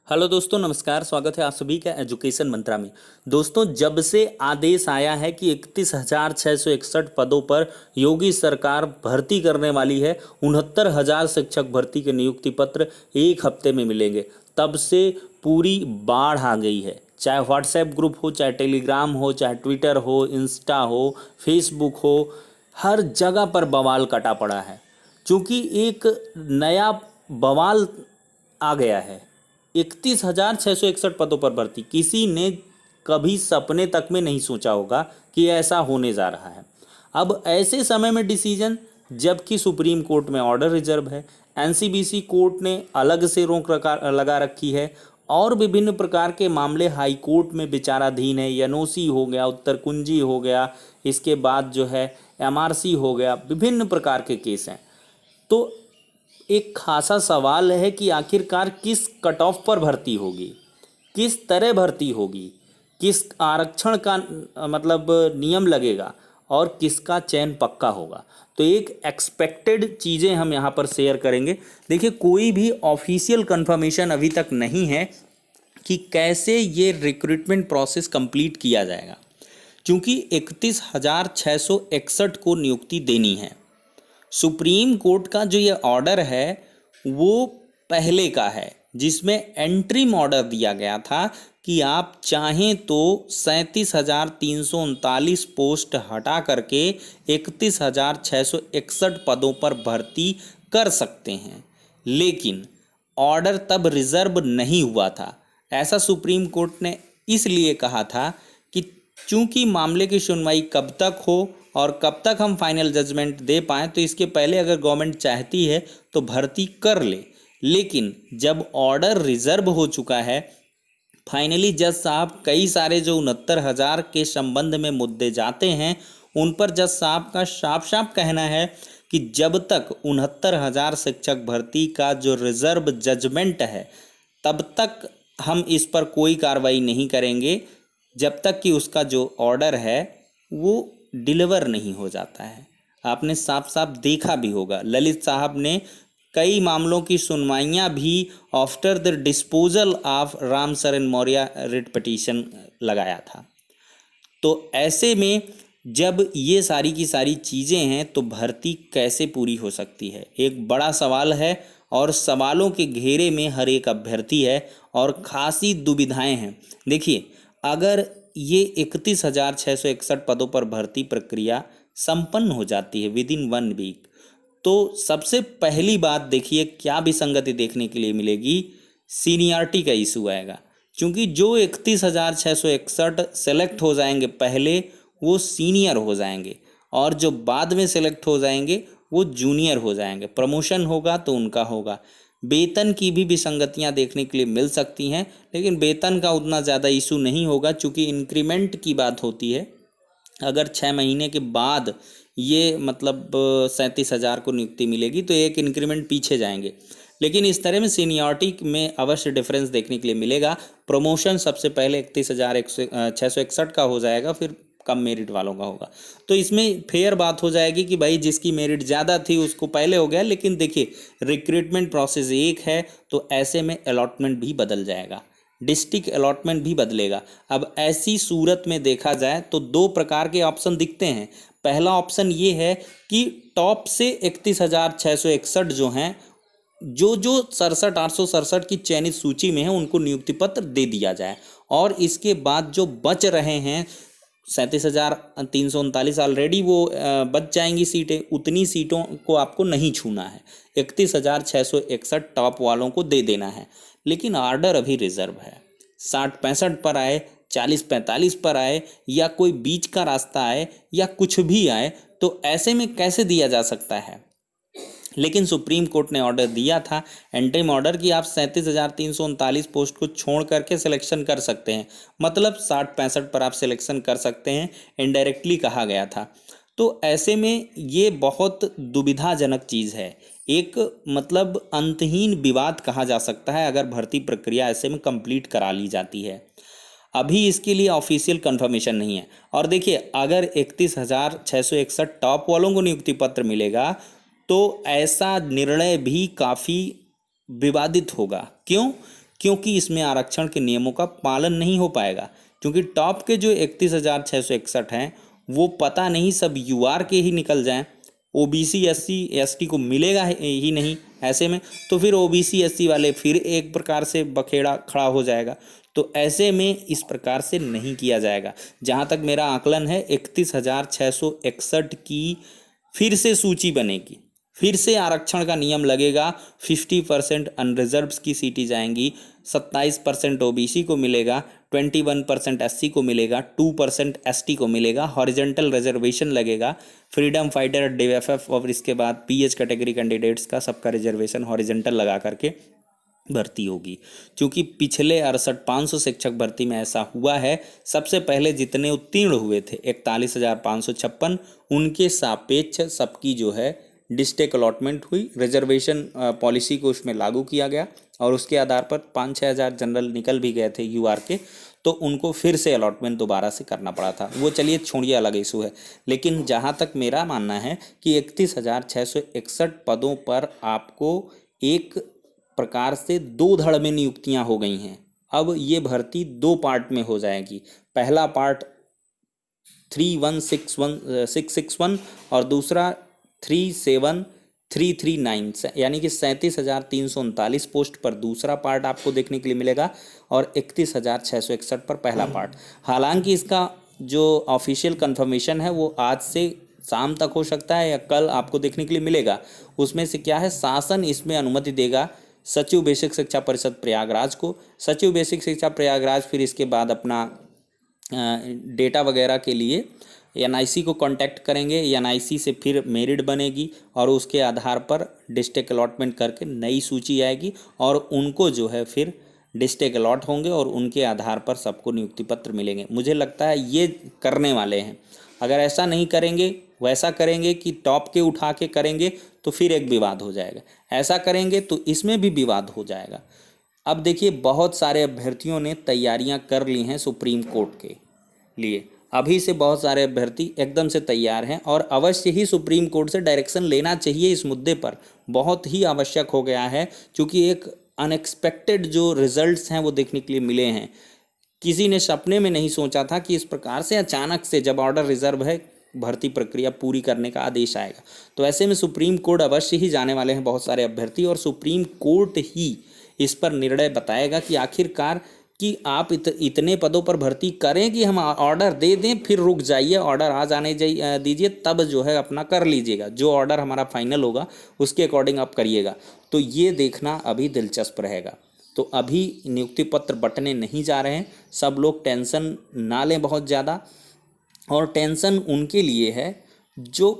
Hello दोस्तों, नमस्कार। स्वागत है आप सभी का एजुकेशन मंत्रा में। दोस्तों, जब से आदेश आया है कि 31,661 पदों पर योगी सरकार भर्ती करने वाली है, 69,000 शिक्षक भर्ती के नियुक्ति पत्र एक हफ्ते में मिलेंगे, तब से पूरी बाढ़ आ गई है। चाहे व्हाट्सएप ग्रुप हो, चाहे टेलीग्राम हो, चाहे ट्विटर हो, इंस्टा हो, फेसबुक हो, हर जगह पर बवाल कटा पड़ा है। क्योंकि एक नया बवाल आ गया है। 31,661 पदों पर भर्ती, किसी ने कभी सपने तक में नहीं सोचा होगा कि ऐसा होने जा रहा है। अब ऐसे समय में डिसीजन, जबकि सुप्रीम कोर्ट में ऑर्डर रिजर्व है, एनसीबीसी कोर्ट ने अलग से रोक लगा रखी है, और विभिन्न प्रकार के मामले हाई कोर्ट में विचाराधीन है। एनओसी हो गया, उत्तर कुंजी हो गया, इसके बाद जो है एमआरसी हो गया, विभिन्न प्रकार के केस हैं। तो एक खासा सवाल है कि आखिरकार किस कट ऑफ पर भर्ती होगी, किस तरह भर्ती होगी, किस आरक्षण का मतलब नियम लगेगा, और किसका चयन पक्का होगा। तो एक एक्सपेक्टेड चीज़ें हम यहाँ पर शेयर करेंगे। देखिए, कोई भी ऑफिशियल कंफर्मेशन अभी तक नहीं है कि कैसे ये रिक्रूटमेंट प्रोसेस कंप्लीट किया जाएगा, क्योंकि 31,661 को नियुक्ति देनी है। सुप्रीम कोर्ट का जो ये ऑर्डर है वो पहले का है, जिसमें एंट्रीम ऑर्डर दिया गया था कि आप चाहें तो 37,339 पोस्ट हटा करके 31,661 पदों पर भर्ती कर सकते हैं, लेकिन ऑर्डर तब रिजर्व नहीं हुआ था। ऐसा सुप्रीम कोर्ट ने इसलिए कहा था कि चूंकि मामले की सुनवाई कब तक हो और कब तक हम फाइनल जजमेंट दे पाएँ, तो इसके पहले अगर गवर्नमेंट चाहती है तो भर्ती कर ले। लेकिन जब ऑर्डर रिजर्व हो चुका है, फाइनली जज साहब कई सारे जो 69,000 के संबंध में मुद्दे जाते हैं, उन पर जज साहब का साफ साफ कहना है कि जब तक 69,000 शिक्षक भर्ती का जो रिजर्व जजमेंट है, तब तक हम इस पर कोई कार्रवाई नहीं करेंगे, जब तक कि उसका जो ऑर्डर है वो डिलीवर नहीं हो जाता है। आपने साफ साफ देखा भी होगा, ललित साहब ने कई मामलों की सुनवाइयां भी after the disposal of Ram शरण मौर्य रिट पिटीशन लगाया था। तो ऐसे में जब ये सारी की सारी चीज़ें हैं, तो भर्ती कैसे पूरी हो सकती है, एक बड़ा सवाल है। और सवालों के घेरे में हर एक अभ्यर्थी है और खासी दुविधाएं हैं। देखिए, अगर ये 31,661 पदों पर भर्ती प्रक्रिया संपन्न हो जाती है विद इन 1 वीक, तो सबसे पहली बात देखिए क्या विसंगति देखने के लिए मिलेगी, सीनियरिटी का इशू आएगा। क्योंकि जो 31,661 सेलेक्ट हो जाएंगे पहले, वो सीनियर हो जाएंगे, और जो बाद में सेलेक्ट हो जाएंगे वो जूनियर हो जाएंगे। प्रमोशन होगा तो उनका होगा। वेतन की भी विसंगतियां देखने के लिए मिल सकती हैं, लेकिन वेतन का उतना ज़्यादा इशू नहीं होगा, क्योंकि इंक्रीमेंट की बात होती है। अगर 6 महीने के बाद ये मतलब 37,000 को नियुक्ति मिलेगी, तो एक इंक्रीमेंट पीछे जाएंगे। लेकिन इस तरह में सीनियरिटी में अवश्य डिफरेंस देखने के लिए मिलेगा। प्रमोशन सबसे पहले 31,661 का हो जाएगा, फिर कम मेरिट वालों का होगा। तो इसमें फेयर बात हो जाएगी कि भाई जिसकी मेरिट ज़्यादा थी उसको पहले हो गया। लेकिन देखिए, रिक्रूटमेंट प्रोसेस एक है, तो ऐसे में अलॉटमेंट भी बदल जाएगा, डिस्ट्रिक्ट अलॉटमेंट भी बदलेगा। अब ऐसी सूरत में देखा जाए तो 2 प्रकार के ऑप्शन दिखते हैं। पहला ऑप्शन ये है कि टॉप से 31,661 जो हैं, जो 67,867 की चयनित सूची में है, उनको नियुक्ति पत्र दे दिया जाए, और इसके बाद जो बच रहे हैं 37,339 ऑलरेडी वो बच जाएंगी सीटें, उतनी सीटों को आपको नहीं छूना है। 31,661 टॉप वालों को दे देना है। लेकिन ऑर्डर अभी रिजर्व है। 60-65 पर आए, 40-45 पर आए, या कोई बीच का रास्ता आए, या कुछ भी आए, तो ऐसे में कैसे दिया जा सकता है। लेकिन सुप्रीम कोर्ट ने ऑर्डर दिया था, एंट्रीम ऑर्डर, कि आप 37,339 पोस्ट को छोड़ करके सिलेक्शन कर सकते हैं, मतलब 60-65 पर आप सिलेक्शन कर सकते हैं, इनडायरेक्टली कहा गया था। तो ऐसे में ये बहुत दुविधाजनक चीज़ है, एक मतलब अंतहीन विवाद कहा जा सकता है अगर भर्ती प्रक्रिया ऐसे में कंप्लीट करा ली जाती है। अभी इसके लिए ऑफिशियल कंफर्मेशन नहीं है। और देखिए, अगर 31,661 टॉप वालों को नियुक्ति पत्र मिलेगा, तो ऐसा निर्णय भी काफ़ी विवादित होगा। क्यों? क्योंकि इसमें आरक्षण के नियमों का पालन नहीं हो पाएगा, क्योंकि टॉप के जो 31,661 हैं वो पता नहीं सब यूआर के ही निकल जाएं, ओबीसी एससी एसटी को मिलेगा ही नहीं। ऐसे में तो फिर ओबीसी एससी वाले फिर एक प्रकार से बखेड़ा खड़ा हो जाएगा। तो ऐसे में इस प्रकार से नहीं किया जाएगा। जहाँ तक मेरा आकलन है 31,661 की फिर से सूची बनेगी, फिर से आरक्षण का नियम लगेगा, 50% अनरिजर्व्स की सीटें जाएंगी, 27% ओबीसी को मिलेगा, 21% एससी को मिलेगा, 2% एसटी को मिलेगा, हॉरिजेंटल रिजर्वेशन लगेगा, फ्रीडम फाइटर डीएफएफ और इसके बाद पीएच कैटेगरी कैंडिडेट्स का सबका रिजर्वेशन हॉरिजेंटल लगा करके भर्ती होगी। क्योंकि पिछले 500 शिक्षक भर्ती में ऐसा हुआ है, सबसे पहले जितने उत्तीर्ण हुए थे 41,556, उनके सापेक्ष सबकी जो है डिस्ट्रिक्ट अलॉटमेंट हुई, रिजर्वेशन पॉलिसी को उसमें लागू किया गया और उसके आधार पर 5-6 हज़ार जनरल निकल भी गए थे यूआर के, तो उनको फिर से अलॉटमेंट दोबारा से करना पड़ा था। वो चलिए छोड़िए, अलग इशू है। लेकिन जहाँ तक मेरा मानना है कि 31,661 पदों पर आपको एक प्रकार से 2 धड़ में नियुक्तियां हो गई हैं। अब ये भर्ती 2 पार्ट में हो जाएगी। पहला पार्ट 3161661 और दूसरा 37339, यानी कि 37,339 पोस्ट पर दूसरा पार्ट आपको देखने के लिए मिलेगा और 31,661 पर पहला पार्ट। हालांकि इसका जो ऑफिशियल कंफर्मेशन है वो आज से शाम तक हो सकता है या कल आपको देखने के लिए मिलेगा। उसमें से क्या है, शासन इसमें अनुमति देगा सचिव बेसिक शिक्षा परिषद प्रयागराज को। सचिव बेसिक शिक्षा प्रयागराज फिर इसके बाद अपना डेटा वगैरह के लिए एनआईसी को कांटेक्ट करेंगे, एनआईसी से फिर मेरिट बनेगी और उसके आधार पर डिस्ट्रिक्ट अलॉटमेंट करके नई सूची आएगी और उनको जो है फिर डिस्ट्रिक्ट अलॉट होंगे और उनके आधार पर सबको नियुक्ति पत्र मिलेंगे। मुझे लगता है ये करने वाले हैं। अगर ऐसा नहीं करेंगे, वैसा करेंगे कि टॉप के उठा के करेंगे तो फिर एक विवाद हो जाएगा, ऐसा करेंगे तो इसमें भी विवाद हो जाएगा। अब देखिए, बहुत सारे अभ्यर्थियों ने तैयारियां कर ली हैं सुप्रीम कोर्ट के लिए। अभी से बहुत सारे अभ्यर्थी एकदम से तैयार हैं और अवश्य ही सुप्रीम कोर्ट से डायरेक्शन लेना चाहिए इस मुद्दे पर, बहुत ही आवश्यक हो गया है। क्योंकि एक अनएक्सपेक्टेड जो रिजल्ट्स हैं वो देखने के लिए मिले हैं। किसी ने सपने में नहीं सोचा था कि इस प्रकार से अचानक से जब ऑर्डर रिजर्व है भर्ती प्रक्रिया पूरी करने का आदेश आएगा। तो ऐसे में सुप्रीम कोर्ट अवश्य ही जाने वाले हैं बहुत सारे अभ्यर्थी और सुप्रीम कोर्ट ही इस पर निर्णय बताएगा कि आखिरकार कि आप इतने पदों पर भर्ती करें कि हम ऑर्डर दे दें, फिर रुक जाइए, ऑर्डर आ जाने दीजिए, तब जो है अपना कर लीजिएगा। जो ऑर्डर हमारा फाइनल होगा उसके अकॉर्डिंग आप करिएगा। तो ये देखना अभी दिलचस्प रहेगा। तो अभी नियुक्ति पत्र बंटने नहीं जा रहे हैं, सब लोग टेंशन ना लें बहुत ज़्यादा। और टेंशन उनके लिए है जो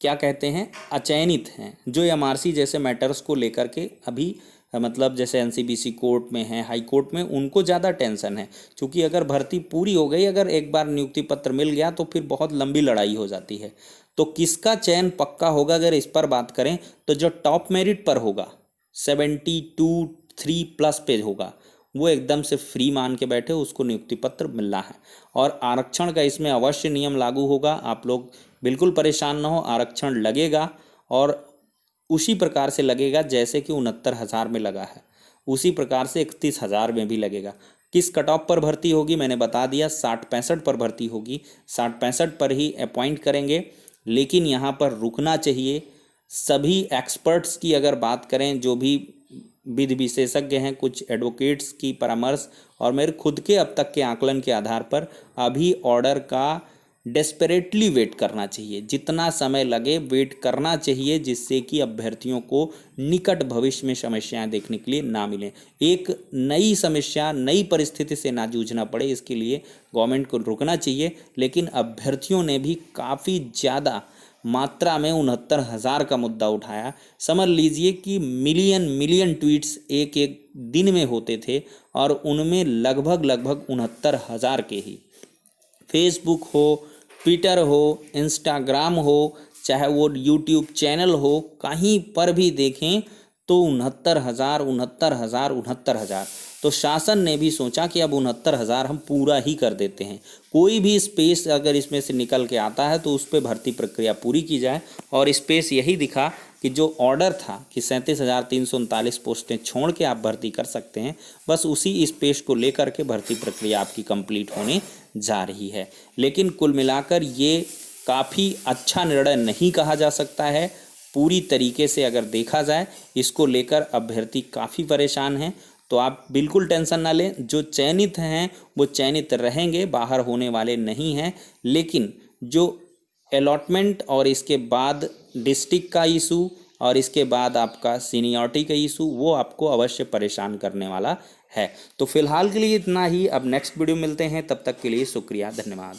क्या कहते हैं अचयनित हैं, जो एमआरसी जैसे मैटर्स को लेकर के अभी मतलब जैसे एनसीबीसी कोर्ट में है, हाई कोर्ट में, उनको ज़्यादा टेंशन है। क्योंकि अगर भर्ती पूरी हो गई, अगर एक बार नियुक्ति पत्र मिल गया तो फिर बहुत लंबी लड़ाई हो जाती है। तो किसका चयन पक्का होगा अगर इस पर बात करें तो जो टॉप मेरिट पर होगा 72-3+ पे होगा, वो एकदम से फ्री मान के बैठे, उसको नियुक्ति पत्र मिलना है। और आरक्षण का इसमें अवश्य नियम लागू होगा, आप लोग बिल्कुल परेशान ना हो। आरक्षण लगेगा और उसी प्रकार से लगेगा जैसे कि 69,000 में लगा है, उसी प्रकार से 31,000 में भी लगेगा। किस कट ऑफ पर भर्ती होगी मैंने बता दिया, 60-65 पर भर्ती होगी, 60-65 पर ही अपॉइंट करेंगे। लेकिन यहाँ पर रुकना चाहिए। सभी एक्सपर्ट्स की अगर बात करें, जो भी विधि विशेषज्ञ हैं, कुछ एडवोकेट्स की परामर्श और मेरे खुद के अब तक के आकलन के आधार पर अभी ऑर्डर का डेस्परेटली वेट करना चाहिए। जितना समय लगे वेट करना चाहिए, जिससे कि अभ्यर्थियों को निकट भविष्य में समस्याएं देखने के लिए ना मिलें, एक नई समस्या नई परिस्थिति से ना जूझना पड़े, इसके लिए गवर्नमेंट को रुकना चाहिए। लेकिन अभ्यर्थियों ने भी काफ़ी ज़्यादा मात्रा में 69,000 का मुद्दा उठाया। समझ लीजिए कि मिलियन ट्वीट्स एक एक दिन में होते थे और उनमें लगभग 69,000 के ही फेसबुक हो, ट्विटर हो, इंस्टाग्राम हो, चाहे वो यूट्यूब चैनल हो, कहीं पर भी देखें तो 69,000। तो शासन ने भी सोचा कि अब 69,000 हम पूरा ही कर देते हैं। कोई भी स्पेस अगर इसमें से निकल के आता है तो उस पर भर्ती प्रक्रिया पूरी की जाए। और स्पेस यही दिखा कि जो ऑर्डर था कि 37,339 पोस्टें छोड़ के आप भर्ती कर सकते हैं, बस उसी स्पेस को लेकर के भर्ती प्रक्रिया आपकी कंप्लीट होने जा रही है। लेकिन कुल मिलाकर ये काफ़ी अच्छा निर्णय नहीं कहा जा सकता है। पूरी तरीके से अगर देखा जाए, इसको लेकर अभ्यर्थी काफ़ी परेशान हैं। तो आप बिल्कुल टेंशन ना लें, जो चयनित हैं वो चयनित रहेंगे, बाहर होने वाले नहीं हैं। लेकिन जो अलॉटमेंट और इसके बाद डिस्ट्रिक्ट का इशू और इसके बाद आपका सीनियरिटी का इशू, वो आपको अवश्य परेशान करने वाला है। तो फिलहाल के लिए इतना ही। अब नेक्स्ट वीडियो मिलते हैं, तब तक के लिए शुक्रिया, धन्यवाद।